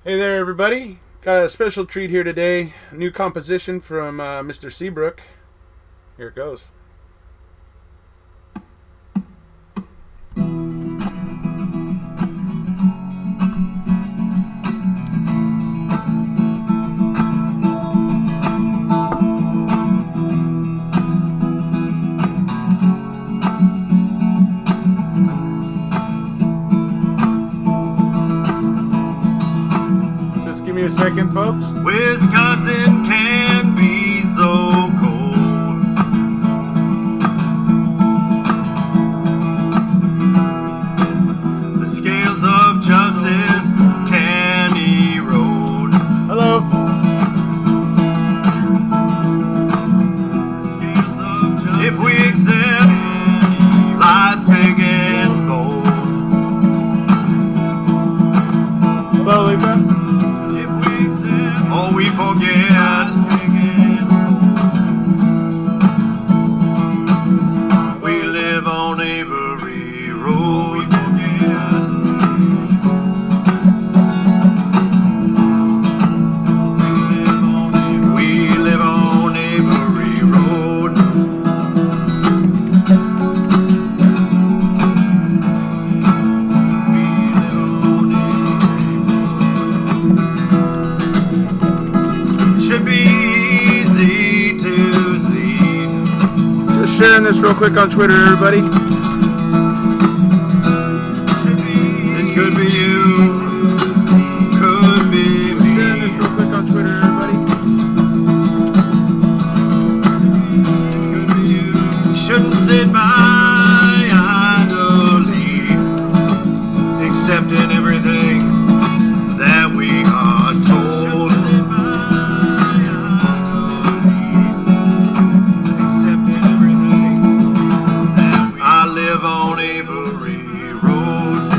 Hey there, everybody. Got a special treat here today. A new composition from Mr. Seabrook. Here it goes. Just give me a second, folks. Wisconsin can be so cold. The scales of justice can erode. Hello. If we accept lies big and bold. Hello, Lisa. Or we forget we live on Avery Road. We live on Avery Road. Should be easy to see. Just sharing this real quick on Twitter, everybody. This could be you, could be Just sharing this me. real quick on Twitter, everybody. This could be you. We shouldn't sit by idly, accepting everything that we are told. I live on Avery Road.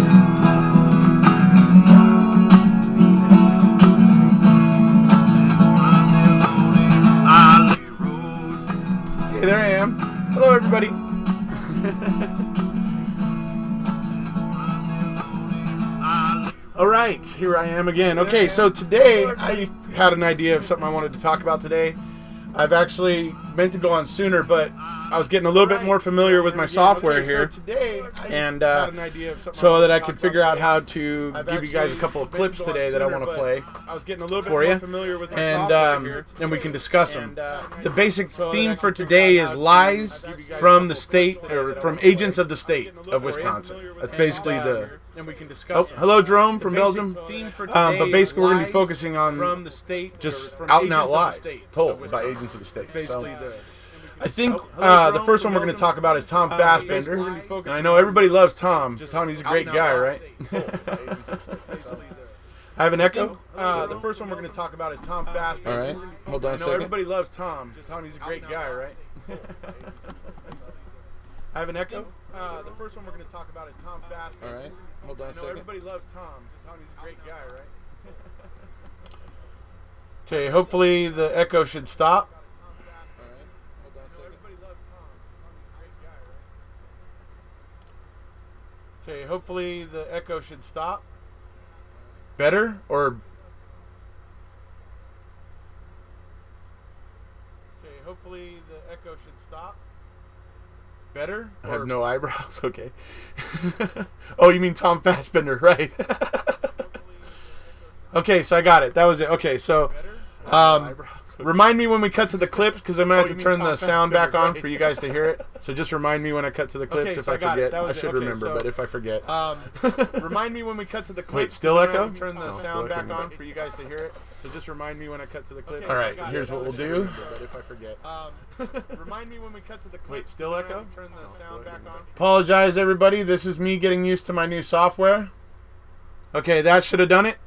I live on Avery Road. Hey, there I am. Hello, everybody. All right, here I am again. Okay, so today I had an idea of something I wanted to talk about today. I've actually meant to go on sooner, but I was getting a little bit more familiar with my software here, and so that I could figure out how to give you guys a couple of clips today that I want to play for you, and we can discuss them. The basic theme for today is lies from the state, or from agents of the state of Wisconsin. That's basically the. Oh, hello, Jerome from Belgium. But basically, we're going to be focusing on just out and out lies told by agents of the state. So, I think the first one we're going to talk about is Tom Fassbender. And I know everybody loves Tom. Tom, he's a great guy, right? I have an echo. The first one we're going to talk about is Tom Fassbender. All right, hold on a second. Everybody loves Tom. Tom, he's a great guy, right? I have an echo. The first one we're going to talk about is Tom Fassbender. All right, hold on a second. Everybody loves Tom. Tom, he's a great guy, right? Okay, hopefully the echo should stop. Okay, hopefully the echo should stop. Better or? Okay, hopefully the echo should stop. Better? I have no eyebrows. Okay. Oh, you mean Tom Fassbender, right? Okay, so I got it. That was it. Okay, so remind me when we cut to the clips, because I'm going to have to turn the sound back on for you guys to hear it. So just remind me when I cut to the clips if I forget. I should remember, but if I forget. Remind me when we cut to the clips. Wait, still echo? Turn the sound back on for you guys to hear it. So just remind me when I cut to the clips. All right, here's what we'll do. But if I forget. Remind me when we cut to the clips. Wait, still echo? Turn the sound back on. Apologize, everybody. This is me getting used to my new software. Okay, that should have done it.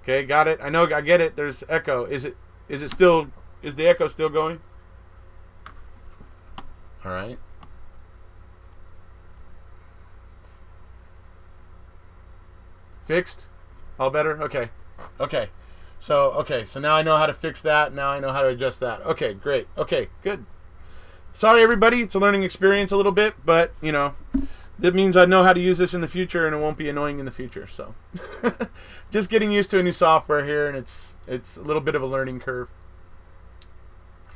Okay, got it. I know, I get it. There's echo. Is the echo still going? All right. Fixed? All better? Okay. Okay. So now I know how to fix that. Now I know how to adjust that. Okay, great. Okay, good. sorry everybody, it's a learning experience a little bit, but you know, that means I know how to use this in the future and it won't be annoying in the future. So just getting used to a new software here, and it's a little bit of a learning curve.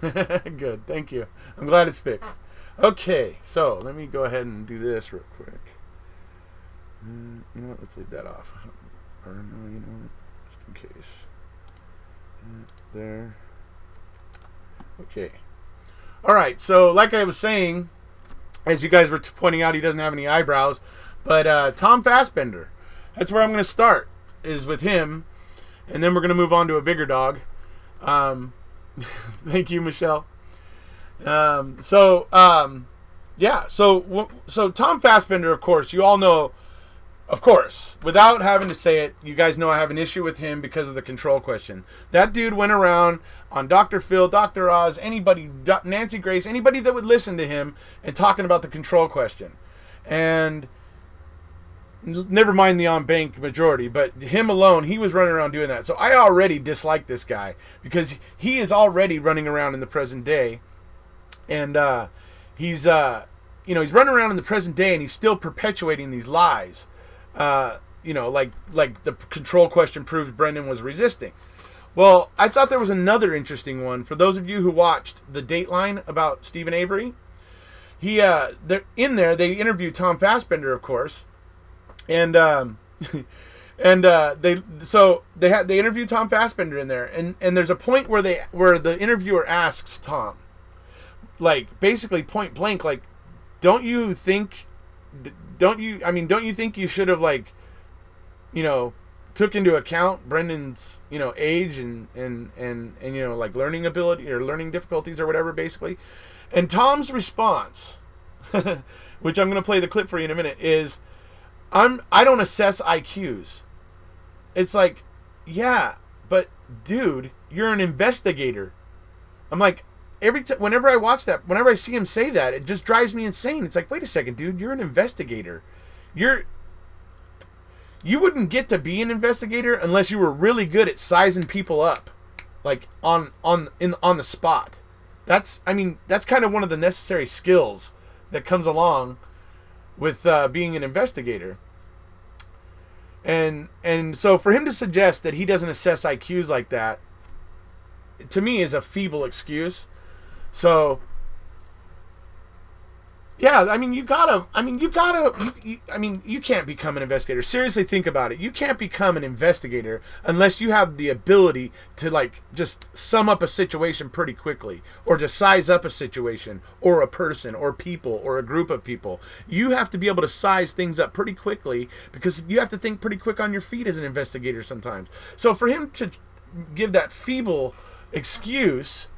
Good, thank you. I'm glad it's fixed. Okay, so let me go ahead and do this real quick. You know what? Let's leave that off. Or no, you know what? Just in case. There. Okay. All right. So, like I was saying, as you guys were pointing out, he doesn't have any eyebrows. But Tom Fassbender, that's where I'm going to start, is with him. And then we're going to move on to a bigger dog. Thank you, Michelle. Yeah. So Tom Fassbender, of course, you all know, of course, without having to say it, you guys know I have an issue with him because of the control question. That dude went around on Dr. Phil, Dr. Oz, anybody, Nancy Grace, anybody that would listen to him and talking about the control question. And never mind the on-bank majority, but him alone, he was running around doing that. So I already dislike this guy because he is already running around in the present day. And he's running around in the present day and he's still perpetuating these lies. Like the control question proved Brendan was resisting. Well, I thought there was another interesting one. For those of you who watched the Dateline about Stephen Avery, they interviewed Tom Fassbender, of course, and they interviewed Tom Fassbender in there, and there's a point where the interviewer asks Tom, like basically point blank, like, don't you think you should have, like, you know, took into account Brendan's, you know, age and you know, like learning ability or learning difficulties or whatever, basically. And Tom's response, which I'm going to play the clip for you in a minute, is, I don't assess IQs. It's like, yeah, but dude, you're an investigator. I'm like, whenever I see him say that, it just drives me insane. It's like, wait a second, dude, you're an investigator. You wouldn't get to be an investigator unless you were really good at sizing people up, like on the spot. That's kind of one of the necessary skills that comes along with being an investigator. And so for him to suggest that he doesn't assess IQs like that, to me, is a feeble excuse. So, yeah, you can't become an investigator. Seriously, think about it. You can't become an investigator unless you have the ability to, like, just sum up a situation pretty quickly, or to size up a situation, or a person, or people, or a group of people. You have to be able to size things up pretty quickly because you have to think pretty quick on your feet as an investigator sometimes. So for him to give that feeble excuse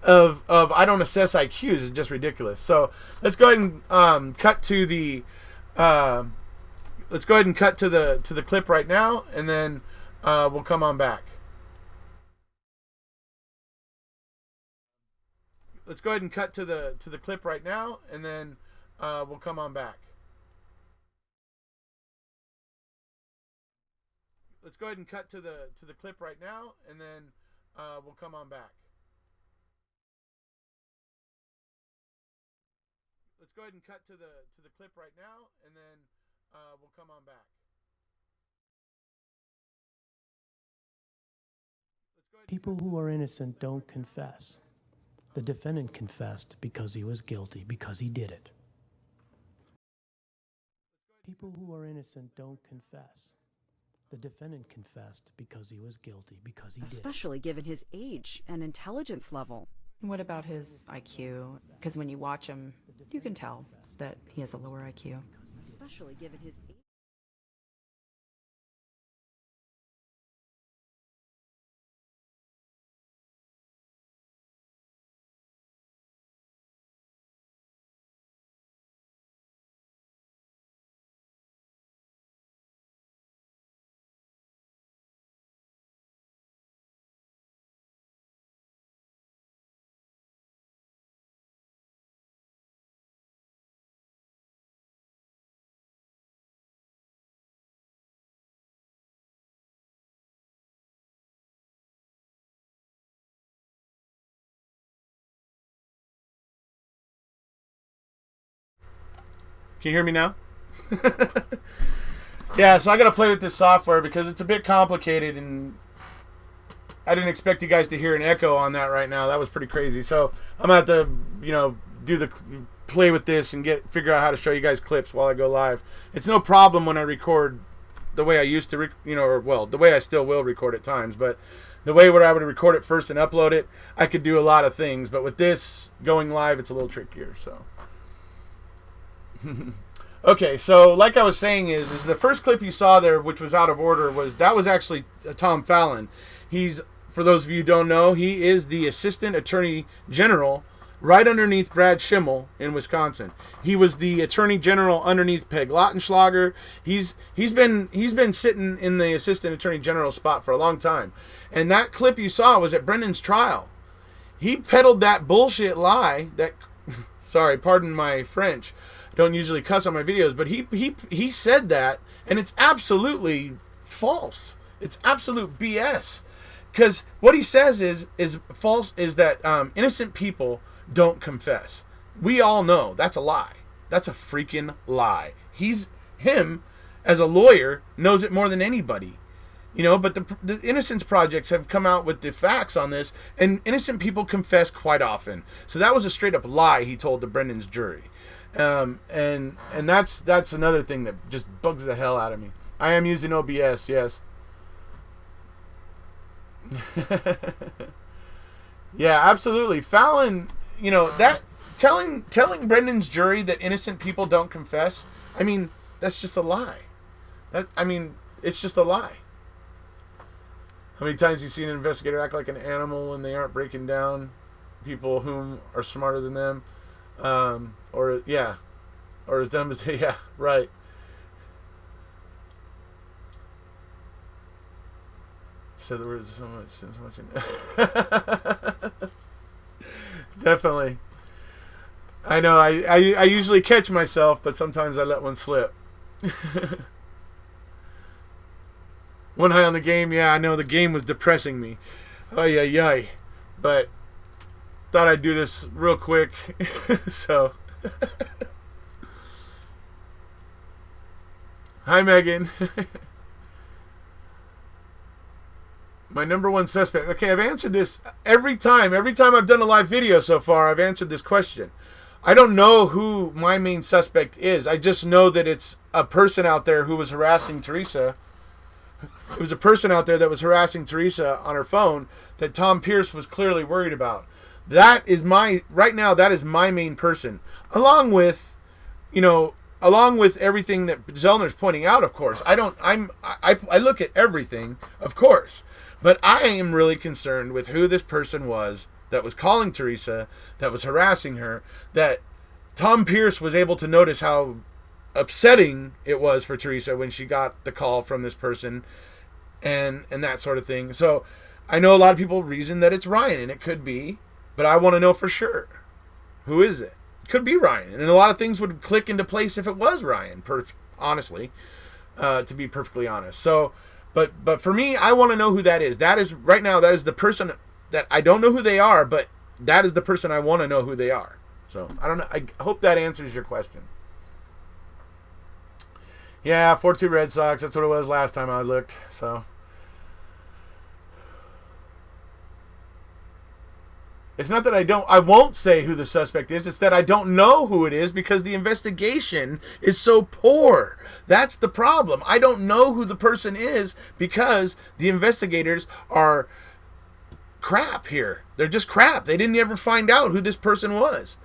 of I don't assess IQs is just ridiculous. So let's go ahead and cut to the clip right now, and then we'll come on back. Let's go ahead and cut to the clip right now, and then we'll come on back. Let's go ahead and cut to the clip right now, and then we'll come on back. Let's go ahead and cut to the clip right now, and then we'll come on back. People who are innocent don't confess. The defendant confessed because he was guilty, because he did it. People who are innocent don't confess. The defendant confessed because he was guilty, because he did it. Especially given his age and intelligence level. What about his IQ? Because when you watch him, you can tell that he has a lower IQ. Especially given his age. Can you hear me now? Yeah, so I got to play with this software because it's a bit complicated, and I didn't expect you guys to hear an echo on that right now. That was pretty crazy. So I'm going to have to, play with this and figure out how to show you guys clips while I go live. It's no problem when I record the way I used to, the way I still will record at times, but the way where I would record it first and upload it, I could do a lot of things. But with this going live, it's a little trickier. So, okay. So like I was saying is the first clip you saw there, which was out of order, was actually Tom Fallon. He's, for those of you who don't know, he is the Assistant Attorney General right underneath Brad Schimmel in Wisconsin. He was the Attorney General underneath Peg Lautenschlager. He's been sitting in the Assistant Attorney General spot for a long time. And that clip you saw was at Brendan's trial. He peddled that bullshit lie that, sorry, pardon my French, don't usually cuss on my videos, but he said that, and it's absolutely false. It's absolute BS. Because what he says is false, is that innocent people don't confess. We all know that's a lie. That's a freaking lie. Him, as a lawyer, knows it more than anybody. But the Innocence Projects have come out with the facts on this, and innocent people confess quite often. So that was a straight up lie he told to Brendan's jury. And that's another thing that just bugs the hell out of me. I am using OBS, yes. Yeah, absolutely. Fallon, that telling Brendan's jury that innocent people don't confess, I mean, that's just a lie. It's just a lie. How many times have you seen an investigator act like an animal when they aren't breaking down people whom are smarter than them? Or as dumb as yeah, right. So there was so much in Definitely. I know, I usually catch myself, but sometimes I let one slip. One eye on the game, yeah, I know the game was depressing me. Ay, ay, ay. But thought I'd do this real quick. So. Hi, Megan. My number one suspect. Okay, I've answered this every time. Every time I've done a live video so far, I've answered this question. I don't know who my main suspect is. I just know that it's a person out there who was harassing Teresa. It was a person out there that was harassing Teresa on her phone that Tom Pierce was clearly worried about. Right now, that is my main person. Along with everything that Zellner's pointing out, of course. I look at everything, of course. But I am really concerned with who this person was that was calling Teresa, that was harassing her, that Tom Pierce was able to notice how upsetting it was for Teresa when she got the call from this person and that sort of thing. So I know a lot of people reason that it's Ryan, and it could be, but I want to know for sure. Who is it? It could be Ryan. And a lot of things would click into place if it was Ryan, honestly, to be perfectly honest. So, but for me, I want to know who that is. That is, right now, that is the person that I don't know who they are, but that is the person I want to know who they are. So, I don't know. I hope that answers your question. Yeah, 4-2 Red Sox. That's what it was last time I looked. So, it's not that I won't say who the suspect is. It's that I don't know who it is because the investigation is so poor. That's the problem. I don't know who the person is because the investigators are crap here. They're just crap. They didn't ever find out who this person was.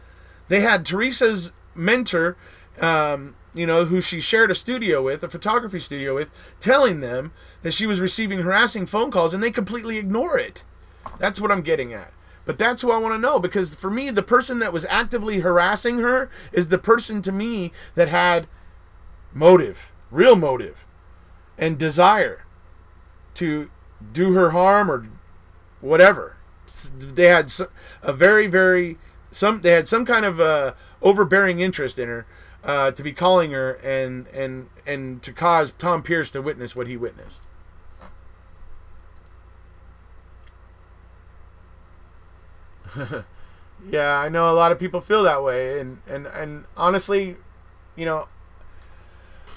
They had Teresa's mentor, who she shared a studio with, a photography studio with, telling them that she was receiving harassing phone calls, and they completely ignore it. That's what I'm getting at. But that's who I want to know, because for me, the person that was actively harassing her is the person, to me, that had motive, real motive, and desire to do her harm or whatever. They had they had some kind of overbearing interest in her, to be calling her and to cause Tom Pierce to witness what he witnessed. Yeah, I know a lot of people feel that way, and honestly, you know,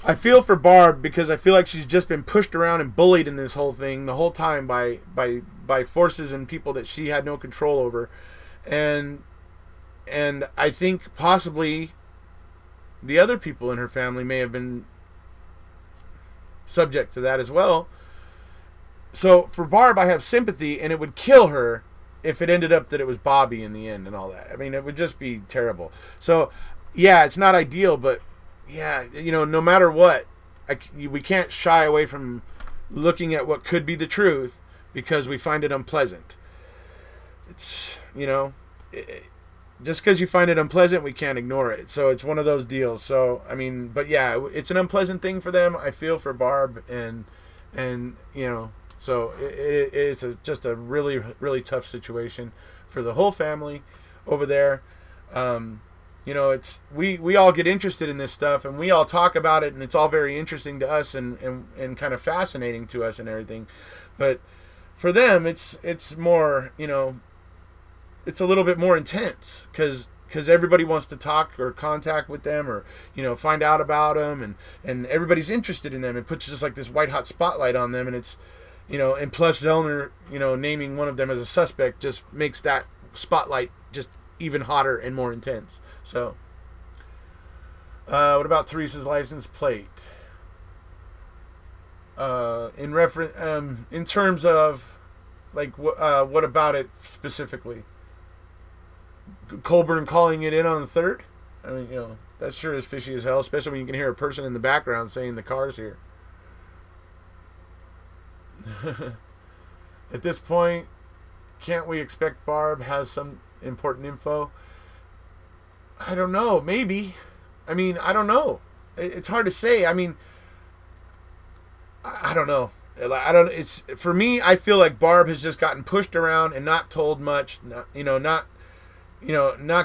I feel for Barb because I feel like she's just been pushed around and bullied in this whole thing the whole time by forces and people that she had no control over, and I think possibly the other people in her family may have been subject to that as well. So for Barb, I have sympathy, and it would kill her if it ended up that it was Bobby in the end and all that. I mean, it would just be terrible. So, yeah, it's not ideal, but yeah, you know, no matter what, we can't shy away from looking at what could be the truth because we find it unpleasant. It's, you know, just because you find it unpleasant, we can't ignore it. So it's one of those deals. So, I mean, but yeah, it's an unpleasant thing for them. I feel for Barb, and you know, so it's just a really, really tough situation for the whole family over there. You know, it's we all get interested in this stuff, and we all talk about it, and it's all very interesting to us and kind of fascinating to us and everything. But for them, it's more, you know, it's a little bit more intense because everybody wants to talk or contact with them, or, you know, find out about them, and everybody's interested in them. It puts just like this white hot spotlight on them, and it's, you know, and plus Zellner, you know, naming one of them as a suspect just makes that spotlight just even hotter and more intense. So, what about Teresa's license plate? In terms of, like, what about it specifically? Colburn calling it in on the 3rd? I mean, you know, that sure is fishy as hell, especially when you can hear a person in the background saying the car's here. At this point, can't we expect Barb has some important info? I don't know. Maybe. I mean, I don't know. It's hard to say. I mean, I don't know. It's, for me, I feel like Barb has just gotten pushed around and not told much. Not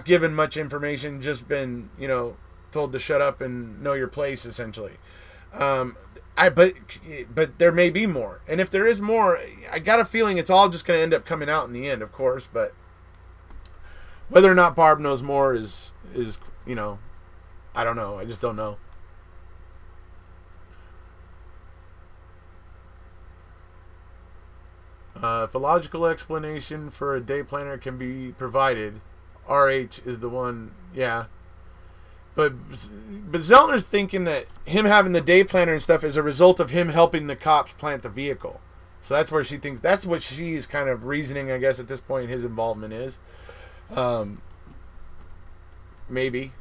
given much information. Just been, you know, told to shut up and know your place, essentially. But there may be more, and if there is more, I got a feeling it's all just going to end up coming out in the end, of course. But whether or not Barb knows more is you know, I don't know. I just don't know. If a logical explanation for a day planner can be provided, RH is the one. Yeah. But Zellner's thinking that him having the day planner and stuff is a result of him helping the cops plant the vehicle. So that's where she thinks, that's what she's kind of reasoning, I guess, at this point his involvement is. Maybe.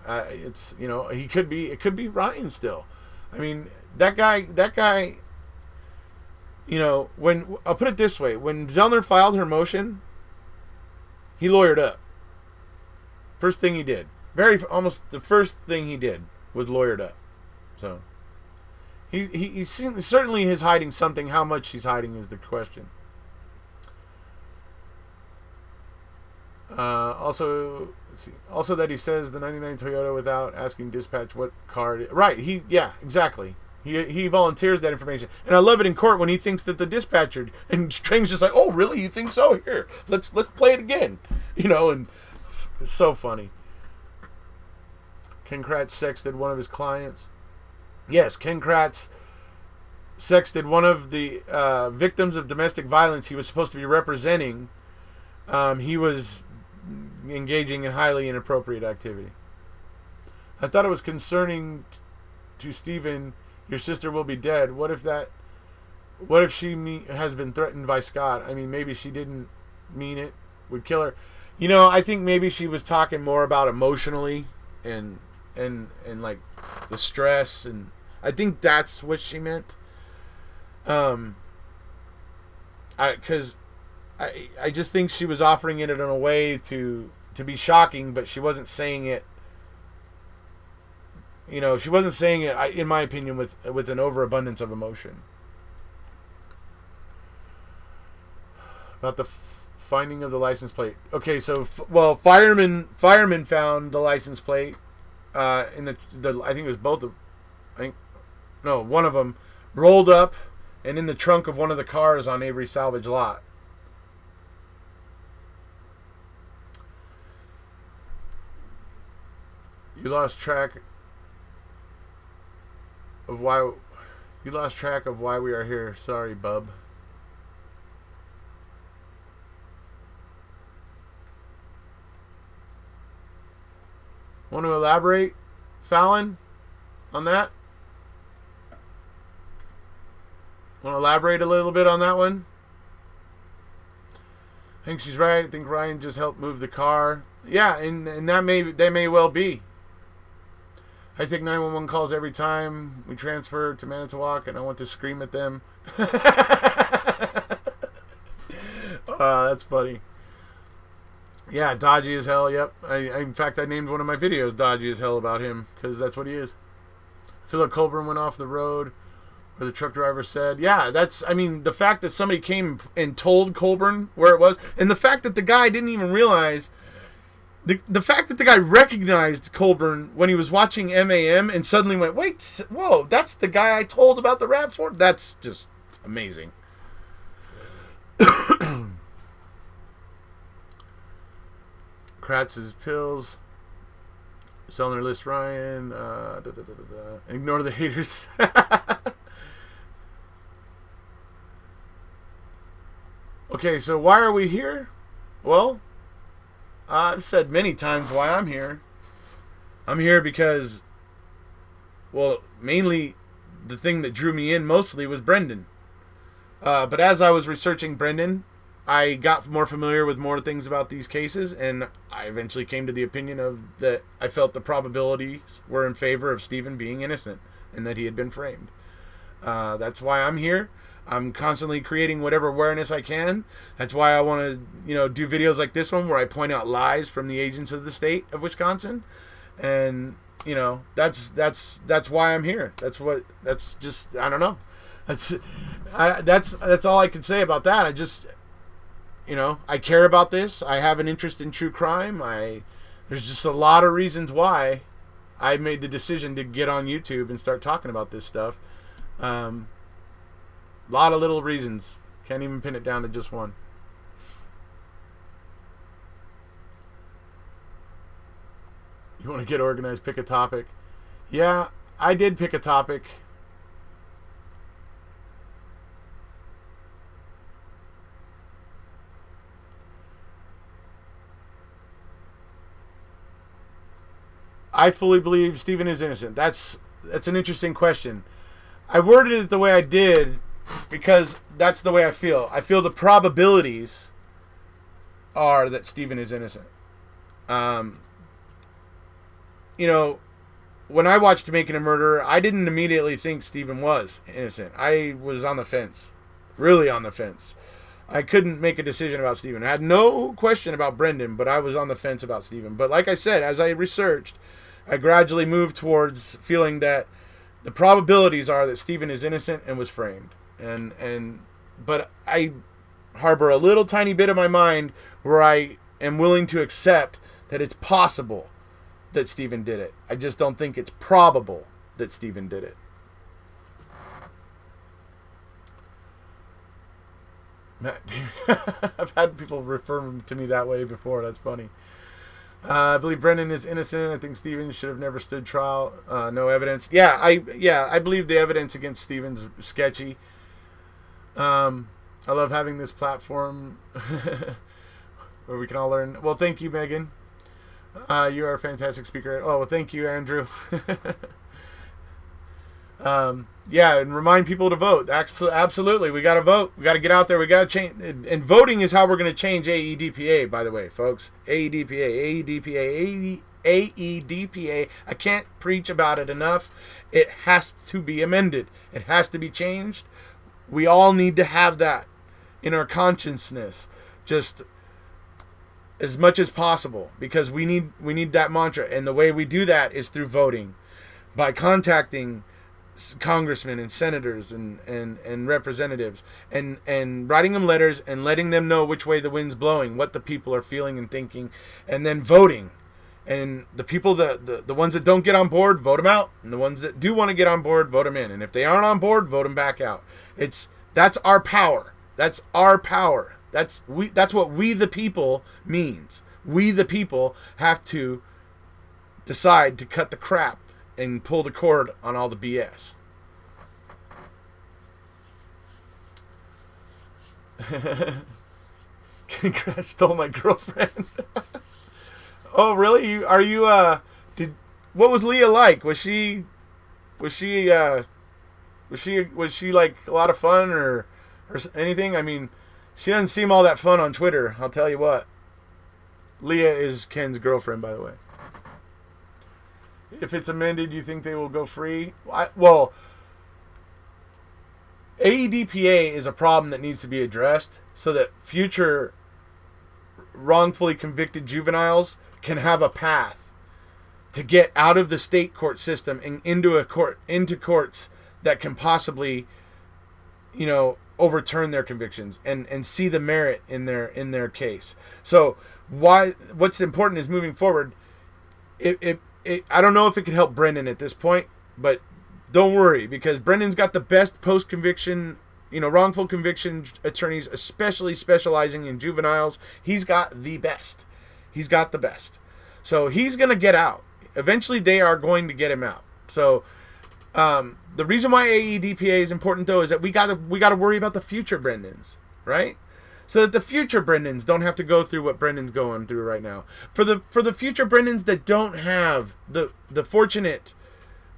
It's, you know, it could be Ryan still. I mean, that guy, you know, I'll put it this way, when Zellner filed her motion, he lawyered up. First thing he did. Almost the first thing he did was lawyered up. So he certainly is hiding something. How much he's hiding is the question. Also, let's see. Also, that he says the '99 Toyota without asking dispatch what car. Right? Yeah, exactly. He volunteers that information, and I love it in court when he thinks that the dispatcher, and Strang's just like, "Oh, really? You think so? Here, let's play it again." You know, and it's so funny. Ken Kratz sexted one of his clients. Yes, Ken Kratz sexted one of the victims of domestic violence he was supposed to be representing. He was engaging in highly inappropriate activity. I thought it was concerning to Stephen, your sister will be dead. What if she has been threatened by Scott? I mean, maybe she didn't mean it, would kill her. You know, I think maybe she was talking more about emotionally and like the stress, and I think that's what she meant. Because I just think she was offering it in a way to be shocking, but she wasn't saying it. You know, she wasn't saying it, in my opinion, with an overabundance of emotion. About the finding of the license plate. Okay, so firemen found the license plate. In the I think it was both of, one of them rolled up and in the trunk of one of the cars on Avery salvage lot. You lost track of why you lost track of why we are here. Sorry, bub. Want to elaborate, Fallon, on that? Want to elaborate a little bit on that one? I think she's right. I think Ryan just helped move the car. Yeah, and that may well be. I take 911 calls every time we transfer to Manitowoc, and I want to scream at them. That's funny. Yeah, dodgy as hell. Yep. In fact, I named one of my videos "Dodgy as Hell" about him because that's what he is. Philip Colburn went off the road, where the truck driver said, "Yeah, that's." I mean, the fact that somebody came and told Colburn where it was, and the fact that the guy didn't even realize. The fact that the guy recognized Colburn when he was watching MAM and suddenly went, wait, whoa, that's the guy I told about the RAV4? That's just amazing. Kratz's pills. Selling their list, Ryan. Ignore the haters. Okay, so why are we here? Well, I've said many times why I'm here. I'm here because, well, mainly the thing that drew me in mostly was Brendan. But as I was researching Brendan, I got more familiar with more things about these cases, and I eventually came to the opinion of that I felt the probabilities were in favor of Stephen being innocent and that he had been framed. That's why I'm here. I'm constantly creating whatever awareness I can. That's why I want to, do videos like this one where I point out lies from the agents of the state of Wisconsin, and that's why I'm here. That's just I don't know. That's all I can say about that. I just, I care about this. I have an interest in true crime. There's just a lot of reasons why I made the decision to get on YouTube and start talking about this stuff. A lot of little reasons. Can't even pin it down to just one. You want to get organized, pick a topic. Yeah, I did pick a topic. I fully believe Stephen is innocent. That's an interesting question. I worded it the way I did because that's the way I feel. I feel the probabilities are that Stephen is innocent. When I watched Making a Murderer, I didn't immediately think Stephen was innocent. I was on the fence. Really on the fence. I couldn't make a decision about Stephen. I had no question about Brendan, but I was on the fence about Stephen. But like I said, as I researched, I gradually moved towards feeling that the probabilities are that Stephen is innocent and was framed. But I harbor a little tiny bit of my mind where I am willing to accept that it's possible that Stephen did it. I just don't think it's probable that Stephen did it. I've had people refer to me that way before. That's funny. I believe Brendan is innocent. I think Stephen should have never stood trial. No evidence. I believe the evidence against Stephen's sketchy. I love having this platform where we can all learn. Well, thank you, Megan. You are a fantastic speaker. Oh, well, thank you, Andrew. And remind people to vote. Absolutely, we got to vote. We got to get out there. We got to change. And voting is how we're going to change AEDPA, by the way, folks. AEDPA. I can't preach about it enough. It has to be amended. It has to be changed. We all need to have that in our consciousness, just as much as possible, because we need that mantra. And the way we do that is through voting, by contacting congressmen and senators and representatives and writing them letters and letting them know which way the wind's blowing, what the people are feeling and thinking, and then voting. And the people, the ones that don't get on board, vote them out. And the ones that do want to get on board, vote them in. And if they aren't on board, vote them back out. That's our power. That's our power. That's what we the people means. We the people have to decide to cut the crap and pull the cord on all the BS. Congrats, stole my girlfriend. Oh, really? Are you? Did what was Leah like? Was she like a lot of fun or anything? I mean, she doesn't seem all that fun on Twitter. I'll tell you what. Leah is Ken's girlfriend, by the way. If it's amended, you think they will go free? Well, AEDPA is a problem that needs to be addressed so that future wrongfully convicted juveniles can have a path to get out of the state court system and into courts that can possibly, overturn their convictions and see the merit in their case. So what's important is moving forward. I don't know if it could help Brendan at this point, but don't worry, because Brendan's got the best post-conviction, wrongful conviction attorneys, especially specializing in juveniles. He's got the best. He's got the best. So he's going to get out. Eventually they are going to get him out. So the reason why AEDPA is important, though, is that we got to worry about the future Brendans, right? So that the future Brendans don't have to go through what Brendan's going through right now. For the future Brendans that don't have the fortunate,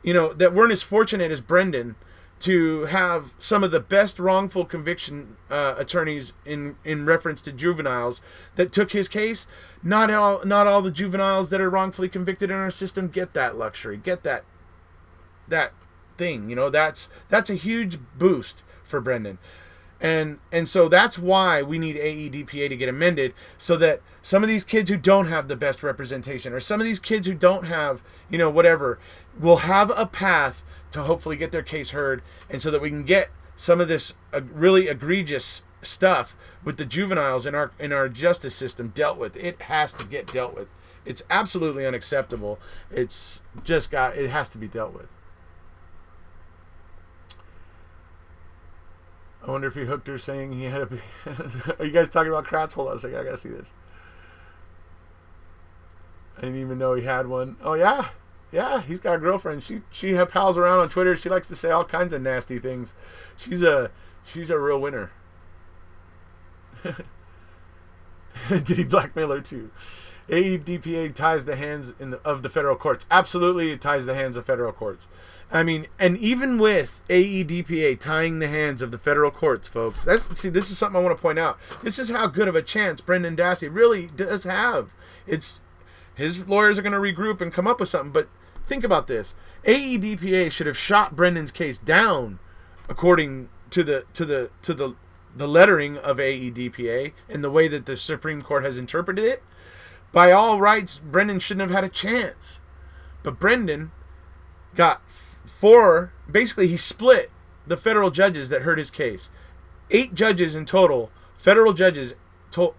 that weren't as fortunate as Brendan to have some of the best wrongful conviction attorneys in reference to juveniles that took his case. Not all the juveniles that are wrongfully convicted in our system get that luxury, get that thing. That's a huge boost for Brendan. And so that's why we need AEDPA to get amended, so that some of these kids who don't have the best representation, or some of these kids who don't have, whatever, will have a path to hopefully get their case heard, and so that we can get some of this really egregious stuff with the juveniles in our justice system dealt with. It has to get dealt with. It's absolutely unacceptable. It has to be dealt with. I wonder if he hooked her saying he had a... Are you guys talking about Kratz? Hold on a second. I gotta see this. I didn't even know he had one. Oh, yeah. Yeah, he's got a girlfriend. She pals around on Twitter. She likes to say all kinds of nasty things. She's a real winner. Did he blackmail her too? AEDPA ties the hands of the federal courts. Absolutely, it ties the hands of federal courts. I mean, and even with AEDPA tying the hands of the federal courts, folks, this is something I want to point out. This is how good of a chance Brendan Dassey really does have. His lawyers are going to regroup and come up with something, but think about this. AEDPA should have shot Brendan's case down according to the lettering of AEDPA and the way that the Supreme Court has interpreted it. By all rights, Brendan shouldn't have had a chance. But Brendan got basically he split the federal judges that heard his case. 8 judges in total, federal judges,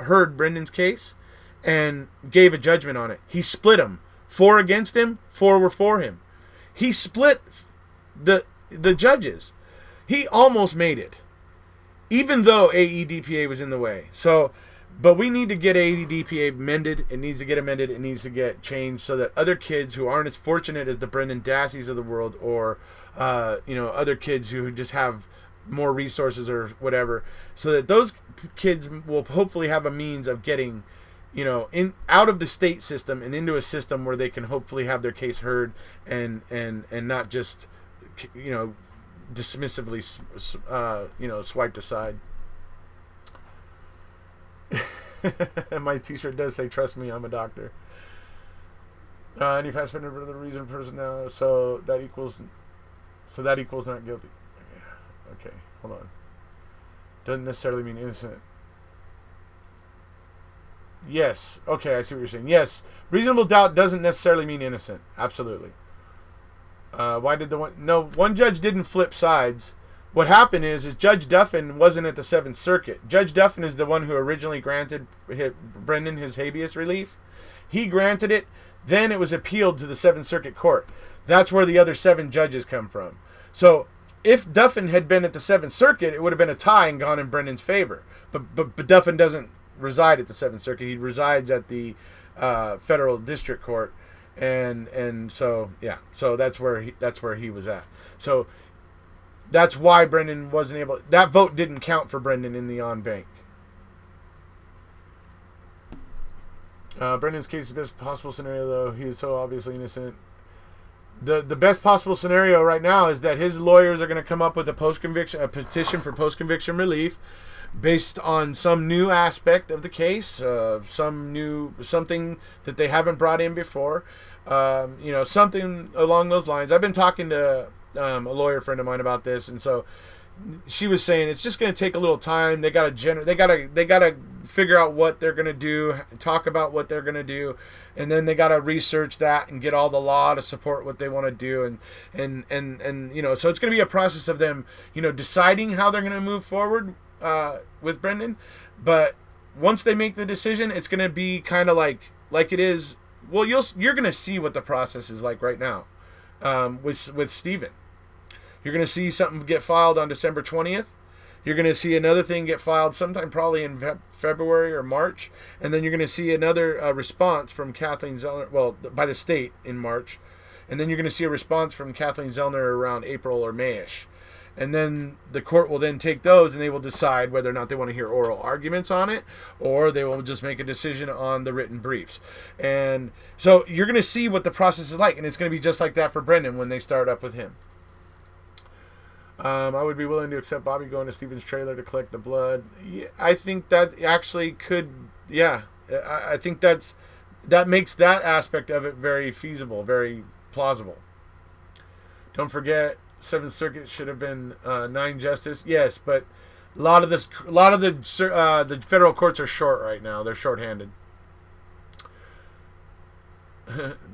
heard Brendan's case and gave a judgment on it. He split them. 4 against him, 4 were for him. He split the judges. He almost made it, even though AEDPA was in the way. But we need to get AEDPA amended. It needs to get amended. It needs to get changed so that other kids who aren't as fortunate as the Brendan Dasseys of the world, or other kids who just have more resources or whatever, so that those kids will hopefully have a means of getting, out of the state system and into a system where they can hopefully have their case heard and not just, dismissively, swiped aside. My t-shirt does say, "Trust me, I'm a doctor." Any fast spender for the reason person now, so that equals not guilty. Okay, hold on. Doesn't necessarily mean innocent. Yes. Okay, I see what you're saying. Yes, reasonable doubt doesn't necessarily mean innocent. Absolutely. Why did one judge didn't flip sides. What happened is Judge Duffin wasn't at the 7th Circuit. Judge Duffin is the one who originally granted Brendan his habeas relief. He granted it. Then it was appealed to the 7th Circuit Court. That's where the other 7 judges come from. So if Duffin had been at the 7th Circuit, it would have been a tie and gone in Brendan's favor. But Duffin doesn't reside at the 7th Circuit. He resides at the Federal District Court. And so, yeah. So that's where he was at. So that's why Brendan wasn't able. That vote didn't count for Brendan in the on bank. Brendan's case is the best possible scenario, though. He is so obviously innocent. The best possible scenario right now is that his lawyers are going to come up with a petition for post-conviction relief based on some new aspect of the case, something that they haven't brought in before, something along those lines. I've been talking to a lawyer friend of mine about this, and so she was saying it's just going to take a little time. They got to figure out what they're going to do, talk about what they're going to do, and then they got to research that and get all the law to support what they want to do, and so it's going to be a process of them, deciding how they're going to move forward with Brendan. But once they make the decision, it's going to be kind of like it is. Well, you're going to see what the process is like right now with Stephen. You're going to see something get filed on December 20th. You're going to see another thing get filed sometime probably in February or March. And then you're going to see another response from Kathleen Zellner, by the state in March. And then you're going to see a response from Kathleen Zellner around April or May-ish. And then the court will then take those and they will decide whether or not they want to hear oral arguments on it, or they will just make a decision on the written briefs. And so you're going to see what the process is like. And it's going to be just like that for Brendan when they start up with him. I would be willing to accept Bobby going to Stephen's trailer to collect the blood. Yeah, I think that actually could, I think that makes that aspect of it very feasible, very plausible. Don't forget, Seventh Circuit should have been 9 justice. Yes, but a lot of the federal courts are short right now. They're short-handed.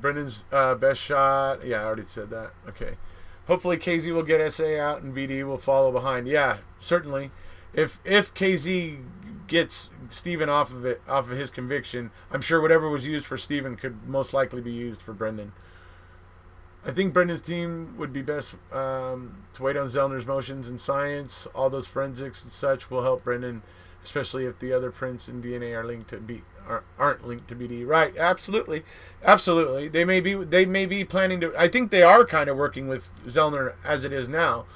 Brendan's best shot. Yeah, I already said that. Okay. Hopefully KZ will get SA out and BD will follow behind. Yeah, certainly. If KZ gets Stephen off of his conviction, I'm sure whatever was used for Stephen could most likely be used for Brendan. I think Brendan's team would be best to wait on Zellner's motions and science. All those forensics and such will help Brendan, especially if the other prints and DNA are linked to aren't linked to BD. Right? Absolutely. They may be planning to. I think they are kind of working with Zellner as it is now,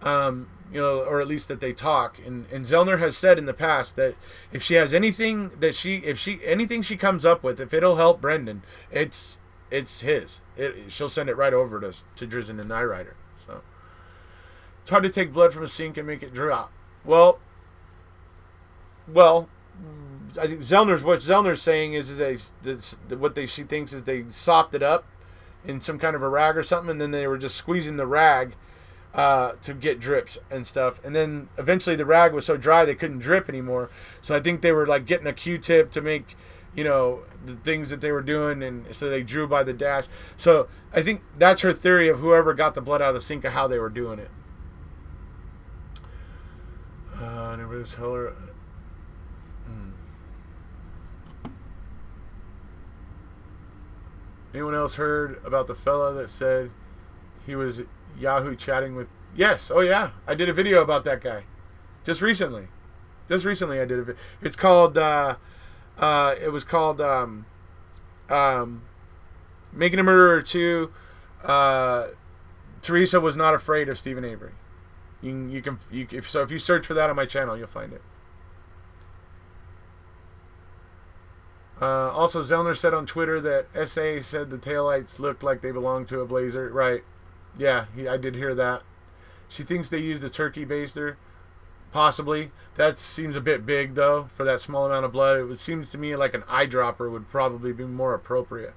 or at least that they talk. And Zellner has said in the past that if she has anything anything she comes up with, if it'll help Brendan, it's his. She'll send it right over to Drizzen and Nyrider. So it's hard to take blood from a sink and make it drop. Well, I think what Zellner's saying is she thinks is they sopped it up in some kind of a rag or something, and then they were just squeezing the rag to get drips and stuff, and then eventually the rag was so dry they couldn't drip anymore. So I think they were like getting a Q-tip to make the things that they were doing, and so they drew by the dash. So I think that's her theory of whoever got the blood out of the sink of how they were doing it. And it was Heller. Anyone else heard about the fella that said he was Yahoo chatting with? Yes. Oh yeah, I did a video about that guy just recently. I did a video. It's called. It was called Making a Murderer 2. Teresa was not afraid of Stephen Avery. If you search for that on my channel, you'll find it. Also, Zellner said on Twitter that SA said the taillights looked like they belonged to a Blazer. Right. Yeah, I did hear that. She thinks they used a turkey baster. Possibly. That seems a bit big, though, for that small amount of blood. It seems to me like an eyedropper would probably be more appropriate.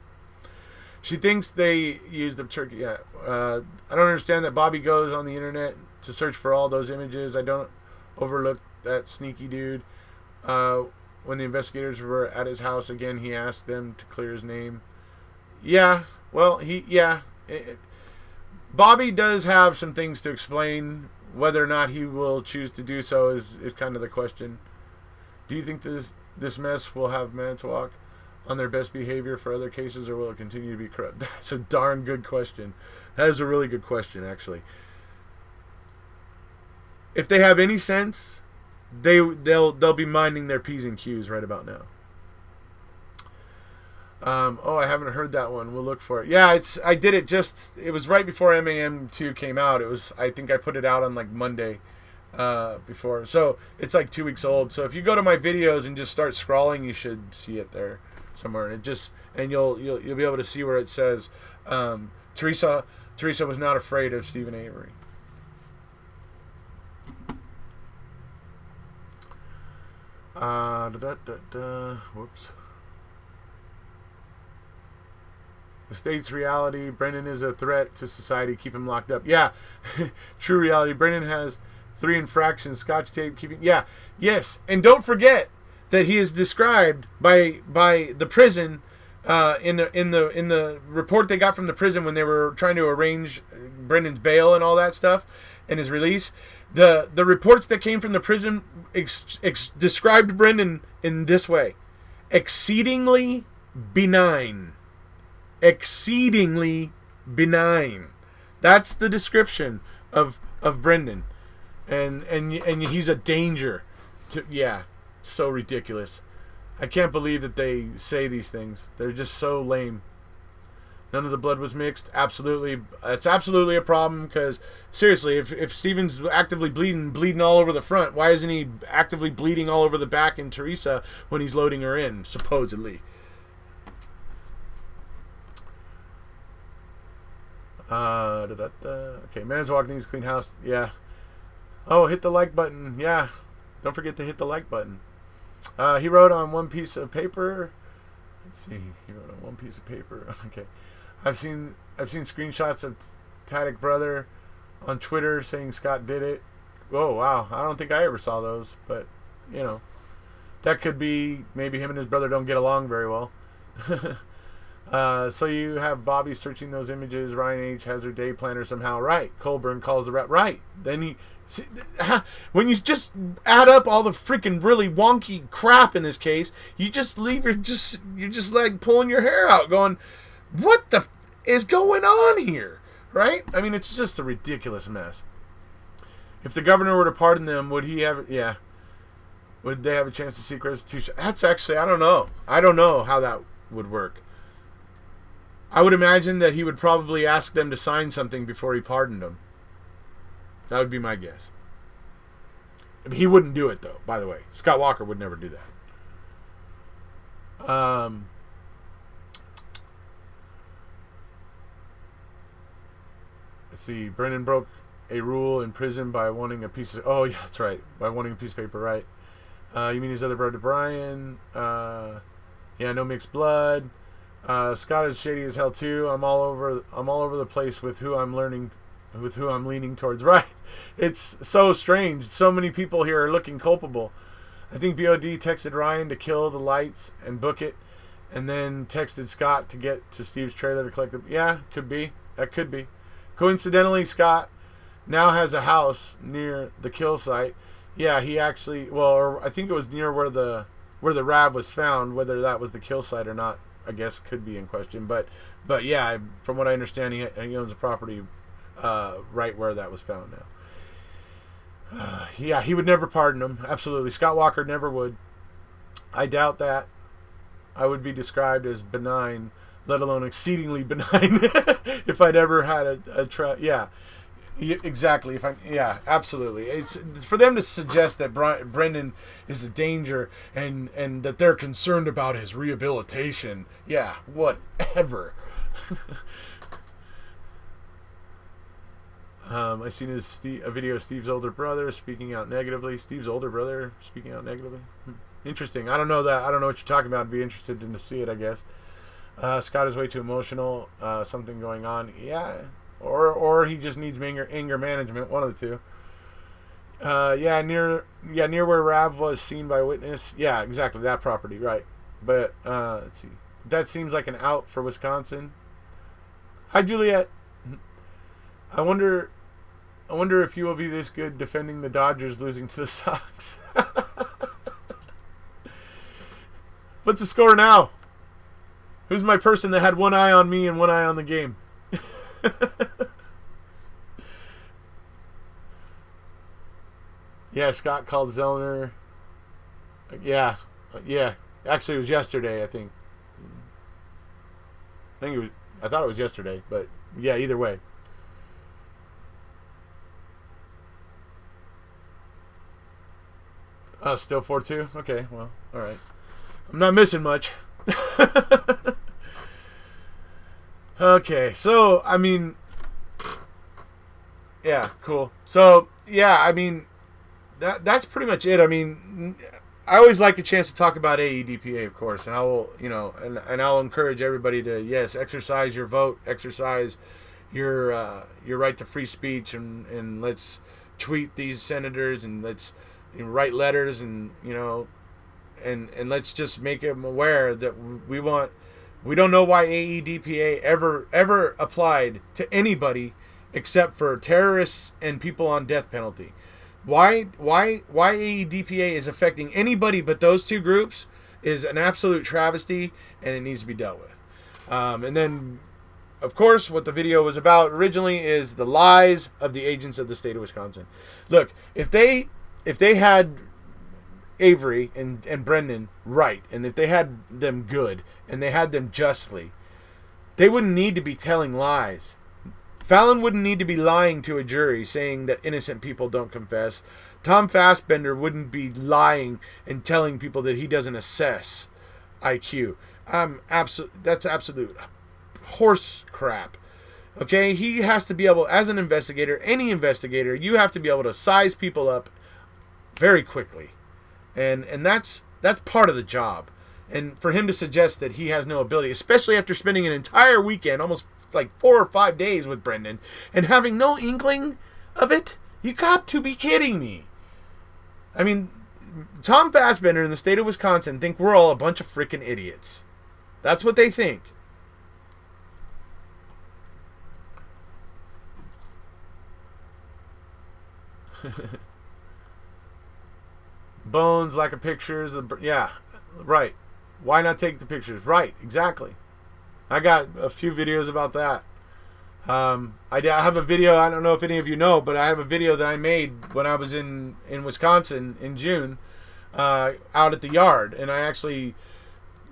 She thinks they used a turkey. Yeah. I don't understand that Bobby goes on the internet to search for all those images. I don't overlook that sneaky dude. When the investigators were at his house again, he asked them to clear his name. Yeah, well, Bobby does have some things to explain. Whether or not he will choose to do so is kind of the question. Do you think this mess will have Manitowoc on their best behavior for other cases, or will it continue to be corrupt? That's a darn good question. That is a really good question, actually. If they have any sense, they'll be minding their P's and Q's right about now. Oh, I haven't heard that one. We'll look for it. Yeah, I did it it was right before MAM2 came out. I think I put it out on like Monday before. So it's like 2 weeks old. So if you go to my videos and just start scrolling, you should see it there somewhere. And you'll be able to see where it says Teresa was not afraid of Stephen Avery. Whoops. The state's reality. Brendan is a threat to society. Keep him locked up. Yeah. True reality. Brendan has 3 infractions. Scotch tape. Yeah. Yes. And don't forget that he is described by the prison in the report they got from the prison when they were trying to arrange Brendan's bail and all that stuff and his release. The reports that came from the prison described Brendan in this way: exceedingly benign. Exceedingly benign. That's the description of Brendan, and he's a danger. So ridiculous. I can't believe that they say these things. They're just so lame. None of the blood was mixed. Absolutely, it's absolutely a problem. Because seriously, if Steven's actively bleeding all over the front, why isn't he actively bleeding all over the back in Teresa when he's loading her in? Supposedly. Okay, man's walking needs clean house. Yeah. Oh, hit the like button. Yeah. Don't forget to hit the like button. He wrote on one piece of paper. Let's see. He wrote on one piece of paper. Okay. I've seen screenshots of Taddick brother on Twitter saying Scott did it. Oh wow. I don't think I ever saw those, but that could be maybe him and his brother don't get along very well. So you have Bobby searching those images. Ryan H. has her day planner somehow. Right. Colburn calls the rep. Right. Then when you just add up all the freaking really wonky crap in this case, you just you're just like pulling your hair out going, what the is going on here? Right? I mean, it's just a ridiculous mess. If the governor were to pardon them, would he have, would they have a chance to seek restitution? That's actually, I don't know. I don't know how that would work. I would imagine that he would probably ask them to sign something before he pardoned them. That would be my guess. I mean, he wouldn't do it, though, by the way. Scott Walker would never do that. Let's see. Brennan broke a rule in prison by wanting a piece of... Oh, yeah, that's right. By wanting a piece of paper, right. You mean his other brother, Brian? Yeah, no mixed blood. Scott is shady as hell too. I'm all over the place with who I'm leaning towards. Right. It's so strange. So many people here are looking culpable. I think BOD texted Ryan to kill the lights and book it, and then texted Scott to get to Steve's trailer to collect them. Yeah, could be. That could be. Coincidentally, Scott now has a house near the kill site. Yeah, he actually, or I think it was near where the RAV was found. Whether that was the kill site or not, I guess could be in question, but yeah, from what I understand, he owns a property right where that was found now. Yeah, he would never pardon him. Absolutely, Scott Walker never would. I doubt that. I would be described as benign, let alone exceedingly benign, if I'd ever had yeah. Exactly. Absolutely. It's for them to suggest that Brendan is a danger and that they're concerned about his rehabilitation. Yeah, whatever. I seen a video of Steve's older brother speaking out negatively. Steve's older brother speaking out negatively. Interesting. I don't know that. I don't know what you're talking about. I'd be interested to see it, I guess. Scott is way too emotional. Something going on. Yeah. Or he just needs anger management, one of the two. Near where Rav was seen by witness. Yeah, exactly, that property, right. But let's see. That seems like an out for Wisconsin. Hi, Juliet. I wonder if you will be this good defending the Dodgers losing to the Sox. What's the score now? Who's my person that had one eye on me and one eye on the game? Yeah, Scott called Zellner. Yeah. Actually, it was yesterday, I think. I thought it was yesterday, but yeah, either way. Still 4-2? Okay, well, all right. I'm not missing much. Okay, so, I mean, yeah, cool. So, yeah, I mean, that's pretty much it. I mean, I always like a chance to talk about AEDPA, of course, and I will, and I'll encourage everybody to, yes, exercise your vote, exercise your right to free speech, and let's tweet these senators, and let's write letters, and and let's just make them aware that we don't know why AEDPA ever applied to anybody except for terrorists and people on death penalty. Why AEDPA is affecting anybody but those two groups is an absolute travesty, and it needs to be dealt with. And then, of course, what the video was about originally is the lies of the agents of the state of Wisconsin. Look, if they had Avery and Brendan right, and if they had them good, and they had them justly, they wouldn't need to be telling lies. Fallon wouldn't need to be lying to a jury saying that innocent people don't confess. Tom Fassbender wouldn't be lying and telling people that he doesn't assess IQ. That's absolute horse crap. Okay, he has to be able, as an investigator, any investigator, you have to be able to size people up very quickly. And that's part of the job. And for him to suggest that he has no ability, especially after spending an entire weekend, almost like 4 or 5 days with Brendan, and having no inkling of it, you got to be kidding me. I mean, Tom Fassbender in the state of Wisconsin think we're all a bunch of freaking idiots. That's what they think. Bones, lack of pictures. Yeah, right. Why not take the pictures? Right, exactly. I got a few videos about that. I have a video, I don't know if any of you know, but I have a video that I made when I was in Wisconsin in June, out at the yard. And I actually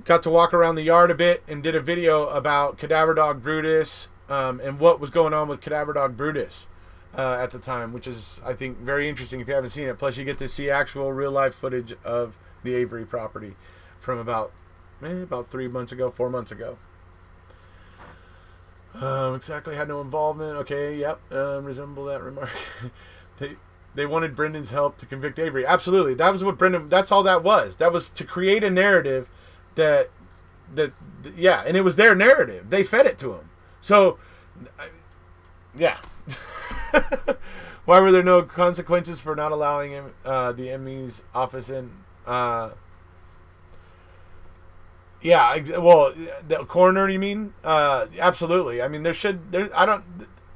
got to walk around the yard a bit and did a video about Cadaver Dog Brutus, and what was going on with Cadaver Dog Brutus at the time, which is, I think, very interesting if you haven't seen it. Plus, you get to see actual real-life footage of the Avery property from about 4 months ago. Exactly, had no involvement. Okay, yep, resemble that remark. They wanted Brendan's help to convict Avery. Absolutely, that was what Brendan. That's all that was. That was to create a narrative that yeah, and it was their narrative. They fed it to him. So, yeah. Why were there no consequences for not allowing him the ME's office in? Yeah, well, the coroner, you mean? Absolutely. I mean,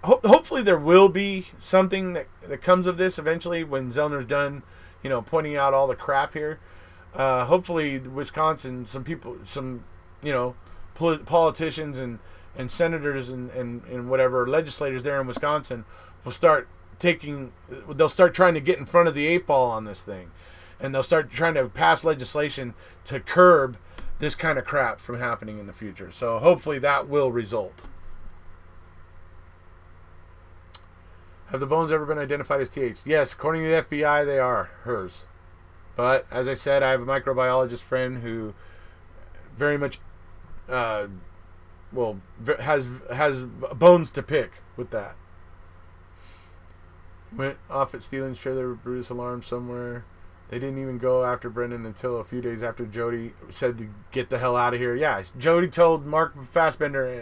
hopefully there will be something that comes of this eventually when Zellner's done, pointing out all the crap here. Hopefully Wisconsin, politicians and senators and whatever legislators there in Wisconsin will they'll start trying to get in front of the 8 ball on this thing. And they'll start trying to pass legislation to curb this kind of crap from happening in the future. So hopefully that will result. Have the bones ever been identified as TH? Yes, according to the FBI, they are hers. But as I said, I have a microbiologist friend who very much, has bones to pick with that. Went off at Steelan's trailer with Brutus alarm somewhere. They didn't even go after Brendan until a few days after Jody said to get the hell out of here. Yeah, Jody told Mark Wiegert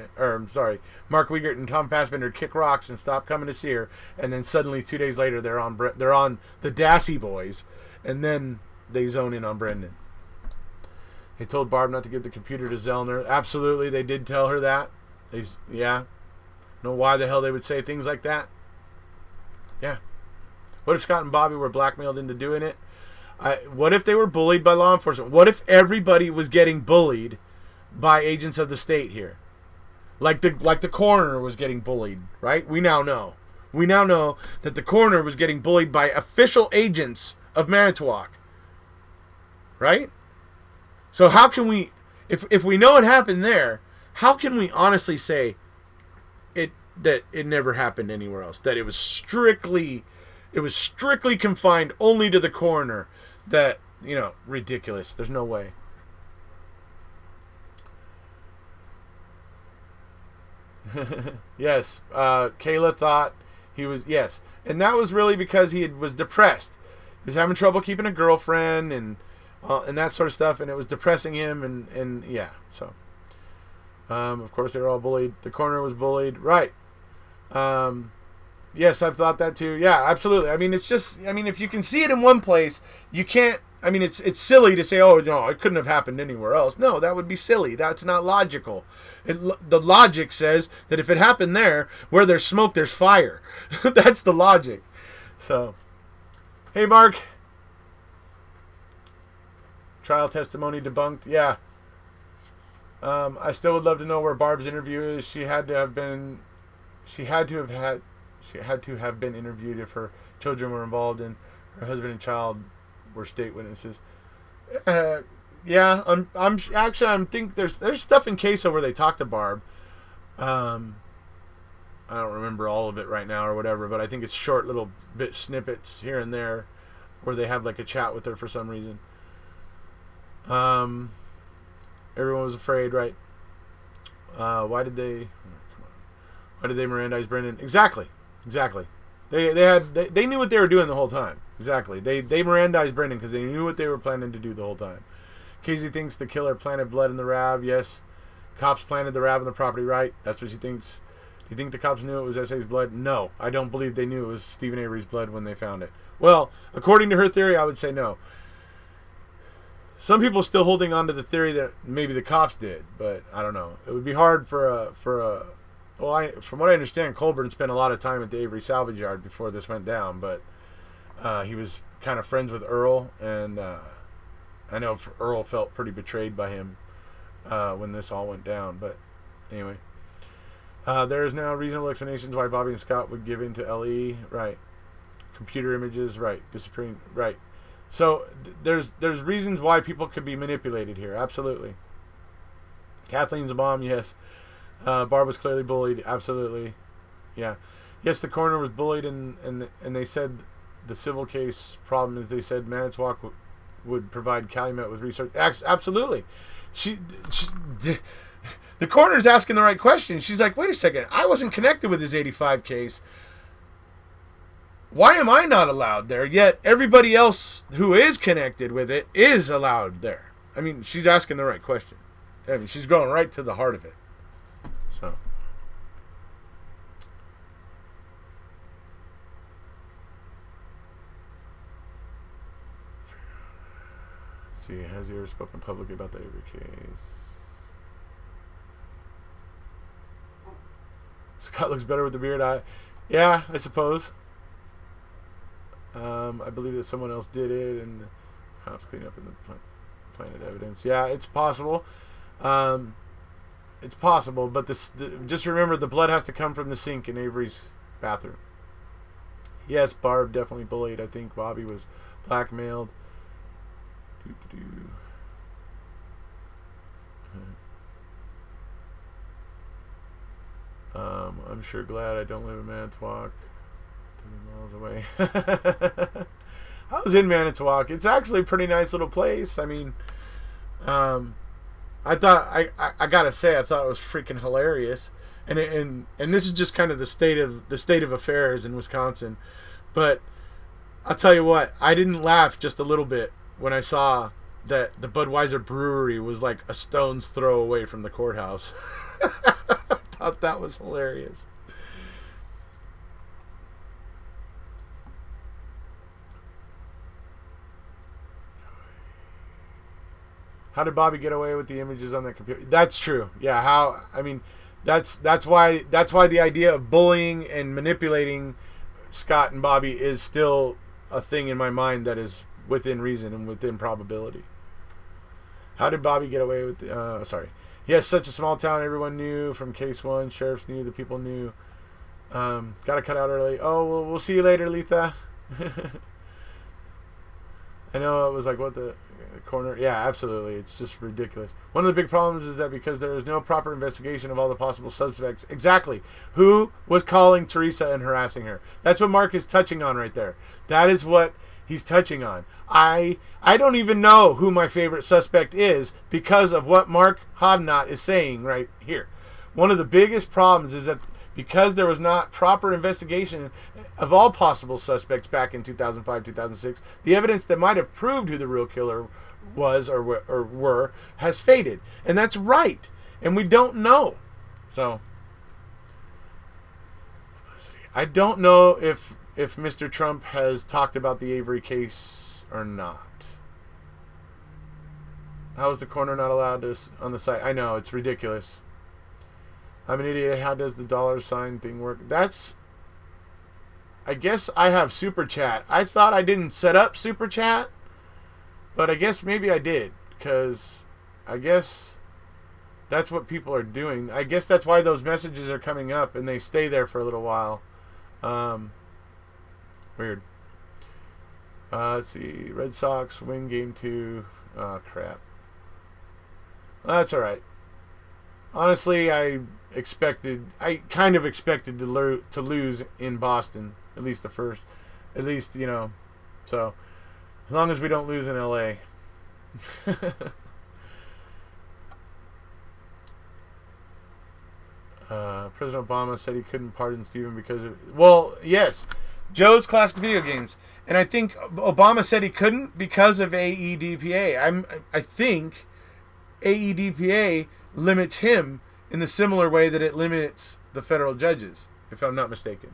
and Tom Fassbender to kick rocks and stop coming to see her. And then suddenly 2 days later they're on the Dassey Boys, and then they zone in on Brendan. They told Barb not to give the computer to Zellner. Absolutely, they did tell her that. Know why the hell they would say things like that? Yeah. What if Scott and Bobby were blackmailed into doing it? What if they were bullied by law enforcement? What if everybody was getting bullied by agents of the state here? Like the coroner was getting bullied, right? We now know that the coroner was getting bullied by official agents of Manitowoc. Right? So how can we, if we know it happened there, how can we honestly say that it never happened anywhere else? That it was strictly confined only to the coroner? That, ridiculous. There's no way. Yes, Kayla thought he was, yes. And that was really because he was depressed. He was having trouble keeping a girlfriend and that sort of stuff, and it was depressing him, and yeah, so. Of course, they were all bullied. The coroner was bullied. Right. Yes, I've thought that too. Yeah, absolutely. I mean, it's just, if you can see it in one place, you can't, it's silly to say, oh, no, it couldn't have happened anywhere else. No, that would be silly. That's not logical. The logic says that if it happened there, where there's smoke, there's fire. That's the logic. So, hey, Mark. Trial testimony debunked. Yeah. I still would love to know where Barb's interview is. She had to have been interviewed if her children were involved, and her husband and child were state witnesses. Yeah, I'm think there's stuff in Queso where they talk to Barb. I don't remember all of it right now or whatever, but I think it's short little bit snippets here and there where they have like a chat with her for some reason. Everyone was afraid, right? Why did they Mirandize Brendan? Exactly. They knew what they were doing the whole time. Exactly. They Mirandized Brendan because they knew what they were planning to do the whole time. Casey thinks the killer planted blood in the Rav. Yes. Cops planted the Rav in the property. Right. That's what she thinks. Do you think the cops knew it was S.A.'s blood? No. I don't believe they knew it was Stephen Avery's blood when they found it. Well, according to her theory, I would say no. Some people are still holding on to the theory that maybe the cops did, but I don't know. It would be hard from what I understand, Colburn spent a lot of time at the Avery salvage yard before this went down, but he was kind of friends with Earl, and I know Earl felt pretty betrayed by him when this all went down, but anyway. There is now reasonable explanations why Bobby and Scott would give in to L.E., right. Computer images, right. Disappearing, right. So there's reasons why people could be manipulated here, absolutely. Kathleen's a bomb, yes. Barb was clearly bullied, absolutely. Yeah. Yes, the coroner was bullied, and they said the civil case problem is they said Manitowoc would provide Calumet with research. Absolutely. The coroner's asking the right question. She's like, wait a second, I wasn't connected with his 85 case. Why am I not allowed there? Yet everybody else who is connected with it is allowed there. She's asking the right question. She's going right to the heart of it. So. Let's see, has he ever spoken publicly about the Avery case? Scott looks better with the beard. Yeah, I suppose. I believe that someone else did it, and the cops clean up in the planted evidence. Yeah, it's possible. It's possible, but just remember the blood has to come from the sink in Avery's bathroom. Yes, Barb definitely bullied. I think Bobby was blackmailed. I'm sure glad I don't live in Manitowoc. 30 miles away. I was in Manitowoc. It's actually a pretty nice little place. I thought I gotta say I thought it was freaking hilarious, and this is just kind of the state of affairs in Wisconsin. But I'll tell you what, I didn't laugh just a little bit when I saw that the Budweiser brewery was like a stone's throw away from the courthouse. I thought that was hilarious. How did Bobby get away with the images on the computer? That's true. Yeah, that's why the idea of bullying and manipulating Scott and Bobby is still a thing in my mind that is within reason and within probability. How did Bobby get away with the sorry. Yes, such a small town, everyone knew from case one, sheriffs knew, the people knew. Gotta cut out early. Oh, well, we'll see you later, Letha. I know it was like, what the... corner. Yeah, absolutely. It's just ridiculous. One of the big problems is that because there is no proper investigation of all the possible suspects. Exactly. Who was calling Teresa and harassing her? That's what Mark is touching on right there. That is what he's touching on. I don't even know who my favorite suspect is because of what Mark Hodnott is saying right here. One of the biggest problems is that because there was not proper investigation of all possible suspects back in 2005, 2006, the evidence that might have proved who the real killer was or were has faded. And that's right. And we don't know. So, I don't know if Mr. Trump has talked about the Avery case or not. How is the coroner not allowed to on the site? I know, it's ridiculous. I'm an idiot. How does the $ thing work? That's... I guess I have Super Chat. I thought I didn't set up Super Chat, but I guess maybe I did, because I guess that's what people are doing. I guess that's why those messages are coming up, and they stay there for a little while. Weird. Let's see. Red Sox win game 2. Oh, crap. That's alright. Honestly, I kind of expected to lose in Boston. At least the first. At least, you know. So, as long as we don't lose in LA. President Obama said he couldn't pardon Stephen because of... Well, yes. Joe's Classic Video Games. And I think Obama said he couldn't because of AEDPA. I think AEDPA limits him in the similar way that it limits the federal judges, if I'm not mistaken.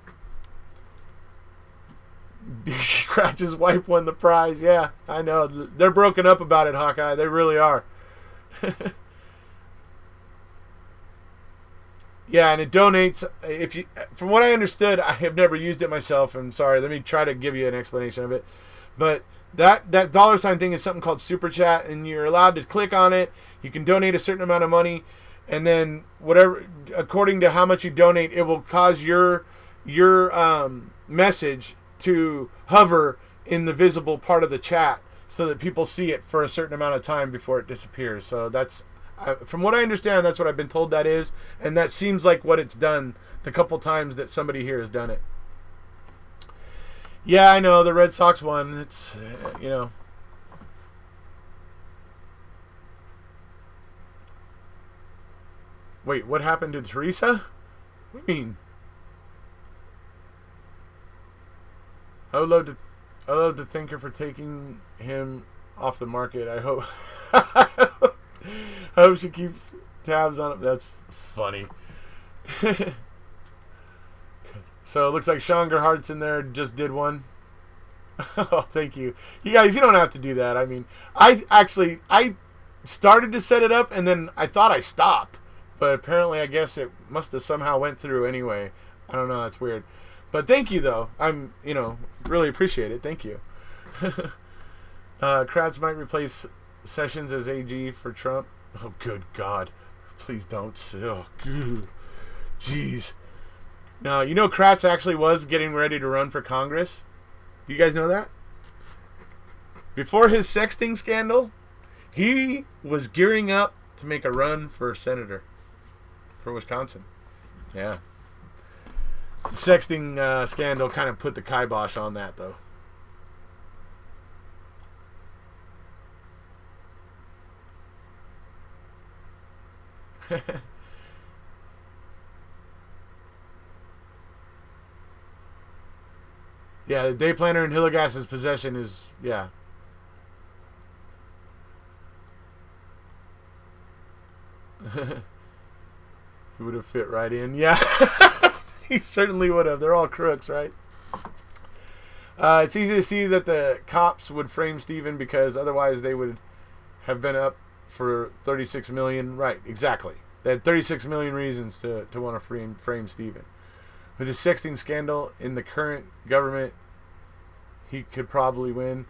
Cratch's wife won the prize. Yeah, I know. They're broken up about it, Hawkeye. They really are. Yeah, and it donates. If you, from what I understood, I have never used it myself. I'm sorry. Let me try to give you an explanation of it. But that $ thing is something called Super Chat, and you're allowed to click on it. You can donate a certain amount of money, and then whatever, according to how much you donate, it will cause your message to hover in the visible part of the chat so that people see it for a certain amount of time before it disappears. So that's... from what I understand, that's what I've been told that is, and that seems like what it's done the couple times that somebody here has done it. Yeah, I know, the Red Sox won. It's, you know. Wait, what happened to Teresa? What do you mean? I would love to thank her for taking him off the market. I hope... I hope she keeps tabs on it. That's funny. So it looks like Sean Gerhardt's in there. Just did one. Oh, thank you. You guys, you don't have to do that. I mean, I started to set it up and then I thought I stopped. But apparently I guess it must have somehow went through anyway. I don't know. That's weird. But thank you, though. I'm, really appreciate it. Thank you. Kratz might replace Sessions as AG for Trump. Oh, good God. Please don't. Oh, jeez. Now, Kratz actually was getting ready to run for Congress. Do you guys know that? Before his sexting scandal, he was gearing up to make a run for senator for Wisconsin. Yeah. The sexting scandal kind of put the kibosh on that, though. Yeah, the day planner in Hillegas's possession is, yeah. He would have fit right in. Yeah, he certainly would have. They're all crooks, right? It's easy to see that the cops would frame Stephen because otherwise they would have been up for 36 million. Right, exactly. They had 36 million reasons to want to frame Stephen. With the sexting scandal in the current government, he could probably win.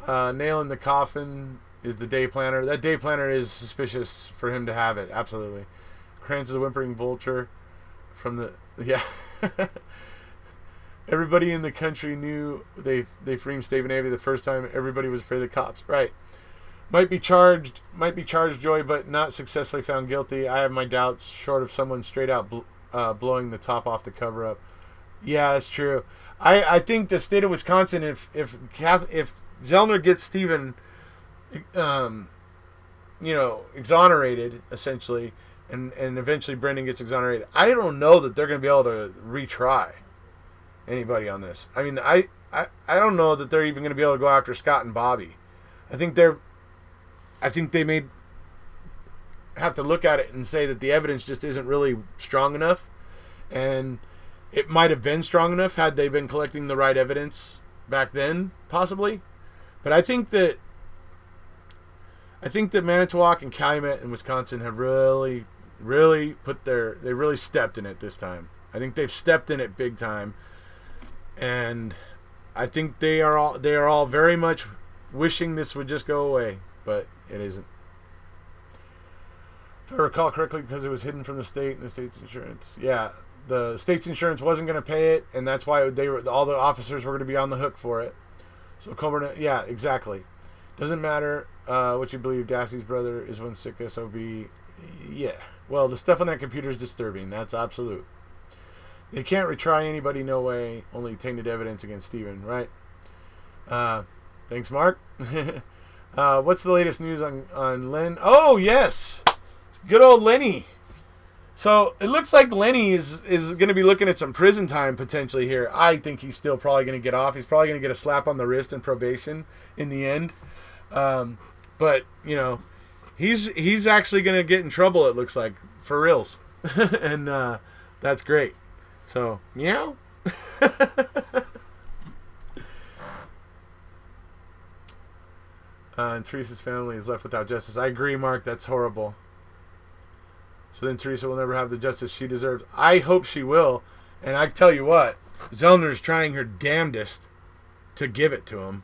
Nail in the coffin is the day planner. That day planner is suspicious for him to have it. Absolutely. Krantz is a whimpering vulture from the... Yeah. Everybody in the country knew they framed Stephen Avery the first time. Everybody was afraid of the cops. Right. Might be charged, Joy, but not successfully found guilty. I have my doubts, short of someone straight out blowing the top off the cover up. Yeah, that's true. I think the state of Wisconsin, if Zellner gets Stephen, exonerated essentially, and eventually Brendan gets exonerated, I don't know that they're going to be able to retry anybody on this. I mean, I don't know that they're even going to be able to go after Scott and Bobby. I think they may have to look at it and say that the evidence just isn't really strong enough, and it might have been strong enough had they been collecting the right evidence back then, possibly. But I think that Manitowoc and Calumet and Wisconsin have really they really stepped in it this time. I think they've stepped in it big time, and I think they are all very much wishing this would just go away, but it isn't. If I recall correctly, because it was hidden from the state and the state's insurance. Yeah, the state's insurance wasn't going to pay it, and that's why all the officers were going to be on the hook for it. So Colburn, yeah, exactly. Doesn't matter what you believe. Dassey's brother is one sick SOB. Yeah. Well, the stuff on that computer is disturbing. That's absolute. They can't retry anybody. No way. Only tainted evidence against Stephen. Right. Thanks, Mark. What's the latest news on Len? Oh, yes. Good old Lenny. So it looks like Lenny is going to be looking at some prison time potentially here. I think he's still probably going to get off. He's probably going to get a slap on the wrist and probation in the end. But, he's actually going to get in trouble, it looks like, for reals. And that's great. So, meow. And Teresa's family is left without justice. I agree, Mark. That's horrible. So then Teresa will never have the justice she deserves. I hope she will. And I tell you what, Zellner's trying her damnedest to give it to him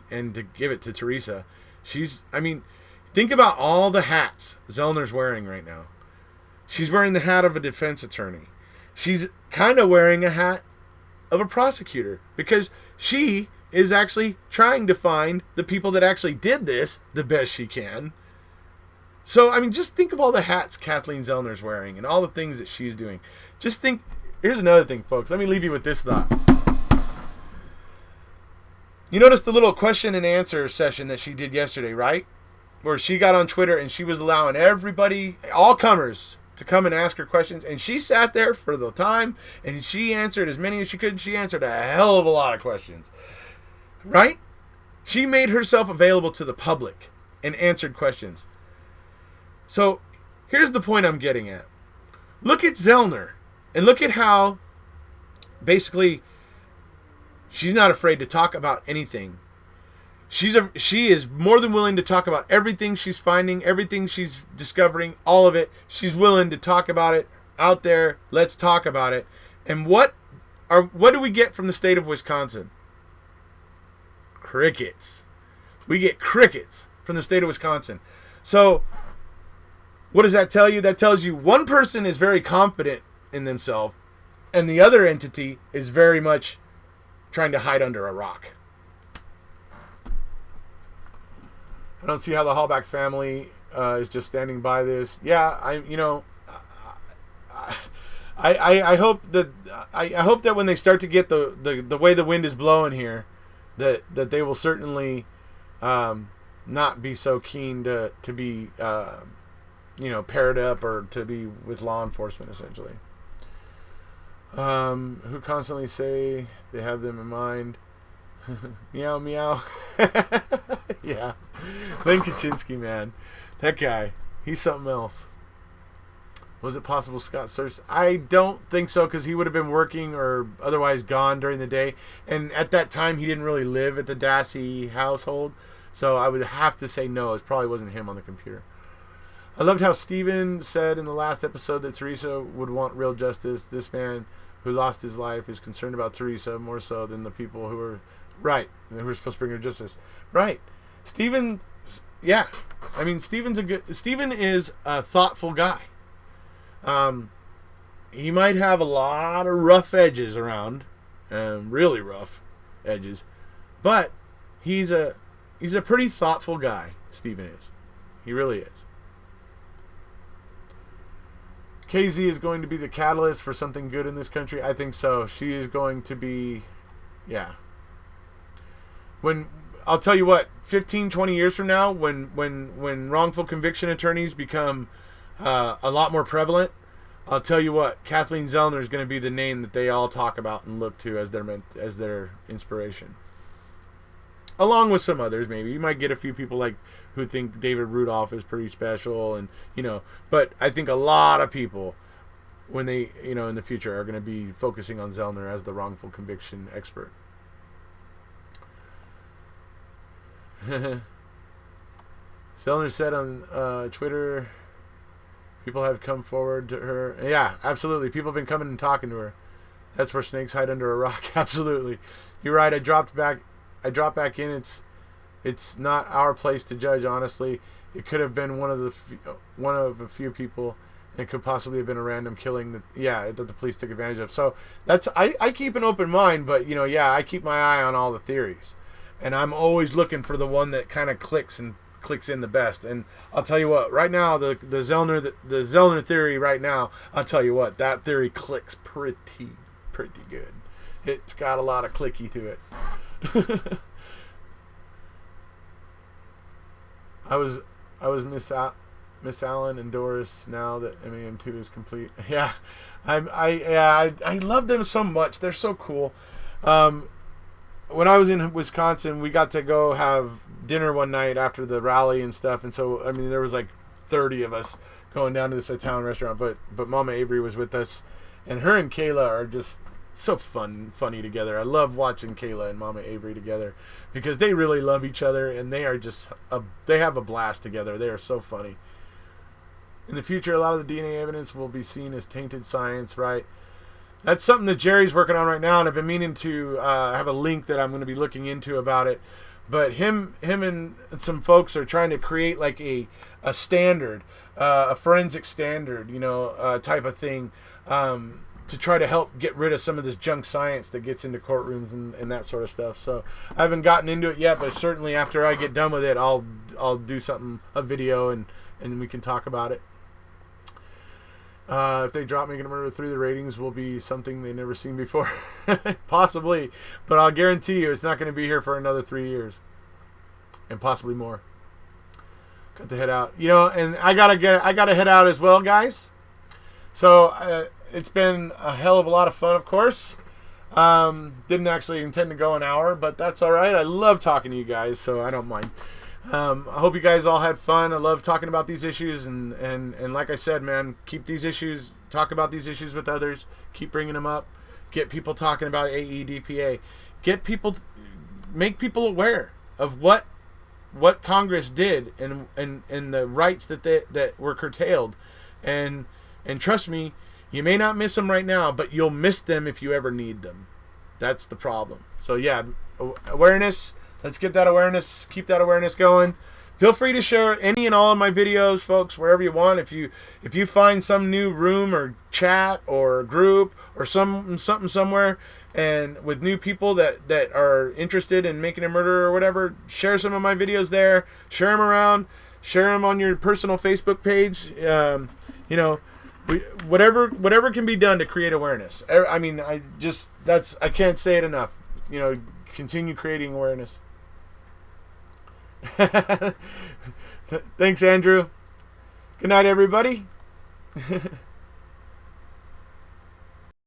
and to give it to Teresa. Think about all the hats Zellner's wearing right now. She's wearing the hat of a defense attorney. She's kind of wearing a hat of a prosecutor because she is actually trying to find the people that actually did this the best she can. So, just think of all the hats Kathleen Zellner's wearing and all the things that she's doing. Just think, here's another thing, folks. Let me leave you with this thought. You noticed the little question and answer session that she did yesterday, right? Where she got on Twitter and she was allowing everybody, all comers, to come and ask her questions. And she sat there for the time and she answered as many as she could. She answered a hell of a lot of questions, right? She made herself available to the public and answered questions. So here's the point I'm getting at. Look at Zellner and look at how basically she's not afraid to talk about anything. She is more than willing to talk about everything she's finding, everything she's discovering, all of it. She's willing to talk about it out there. Let's talk about it. And what do we get from the state of Wisconsin? Crickets. We get crickets from the state of Wisconsin. So what does that tell you? That tells you one person is very confident in themselves and the other entity is very much trying to hide under a rock. I don't see how the Hallback family is just standing by this. Yeah, I hope that when they start to get the way the wind is blowing here, that they will certainly not be so keen to be paired up or to be with law enforcement essentially. Who constantly say they have them in mind. Meow, meow. Yeah. Len Kaczynski, man. That guy. He's something else. Was it possible Scott searched? I don't think so, because he would have been working or otherwise gone during the day. And at that time, he didn't really live at the Dassey household. So I would have to say no. It probably wasn't him on the computer. I loved how Steven said in the last episode that Teresa would want real justice. This man who lost his life is concerned about Teresa more so than the people who are right, who are supposed to bring her justice. Right. Steven, yeah. Steven is a thoughtful guy. He might have a lot of rough edges around, really rough edges, but he's a he's a pretty thoughtful guy, Stephen is. He really is. KZ is going to be the catalyst for something good in this country. I think so. She is going to be, yeah. When I'll tell you what, 15, 20 years from now, when wrongful conviction attorneys become a lot more prevalent, I'll tell you what, Kathleen Zellner is going to be the name that they all talk about and look to as their inspiration. Along with some others, maybe. You might get a few people like who think David Rudolph is pretty special, and but I think a lot of people, when they in the future, are going to be focusing on Zellner as the wrongful conviction expert. Zellner said on Twitter, people have come forward to her. Yeah, absolutely. People have been coming and talking to her. That's where snakes hide under a rock. Absolutely. You're right. I dropped back in. It's not our place to judge, honestly. It could have been one of a few people. It could possibly have been a random killing that the police took advantage of. So that's I keep an open mind, but I keep my eye on all the theories. And I'm always looking for the one that kind of clicks in the best. And I'll tell you what, right now the Zellner theory right now, I'll tell you what, that theory clicks pretty good. It's got a lot of clicky to it. I was Miss Allen and Doris now that MAM2 is complete. Yeah. I love them so much. They're so cool. When I was in Wisconsin, we got to go have dinner one night after the rally and stuff, and so there was like 30 of us going down to this Italian restaurant, but Mama Avery was with us, and her and Kayla are just so funny together. I love watching Kayla and Mama Avery together because they really love each other, and they are they have a blast together. They are so funny. In the future, a lot of the DNA evidence will be seen as tainted science, right? That's something that Jerry's working on right now, and I've been meaning to have a link that I'm going to be looking into about it. But him and some folks are trying to create like a standard, a forensic standard, type of thing, to try to help get rid of some of this junk science that gets into courtrooms and that sort of stuff. So I haven't gotten into it yet, but certainly after I get done with it, I'll do a video, and we can talk about it. If they drop Making a Murderer 3, the ratings will be something they've never seen before. Possibly. But I'll guarantee you it's not going to be here for another 3 years. And possibly more. Got to head out. And I gotta head out as well, guys. So it's been a hell of a lot of fun, of course. Didn't actually intend to go an hour, but that's alright. I love talking to you guys, so I don't mind. I hope you guys all had fun. I love talking about these issues, and like I said, man, talk about these issues with others, keep bringing them up, get people talking about AEDPA, make people aware of what Congress did and the rights that were curtailed, and trust me, you may not miss them right now, but you'll miss them if you ever need them. That's the problem. So yeah, awareness. Let's get that awareness, keep that awareness going. Feel free to share any and all of my videos, folks, wherever you want. If you find some new room or chat or group or something somewhere, and with new people that are interested in making a murder or whatever, share some of my videos there. Share them around. Share them on your personal Facebook page. Whatever can be done to create awareness. I can't say it enough. Continue creating awareness. Thanks, Andrew. Good night, everybody.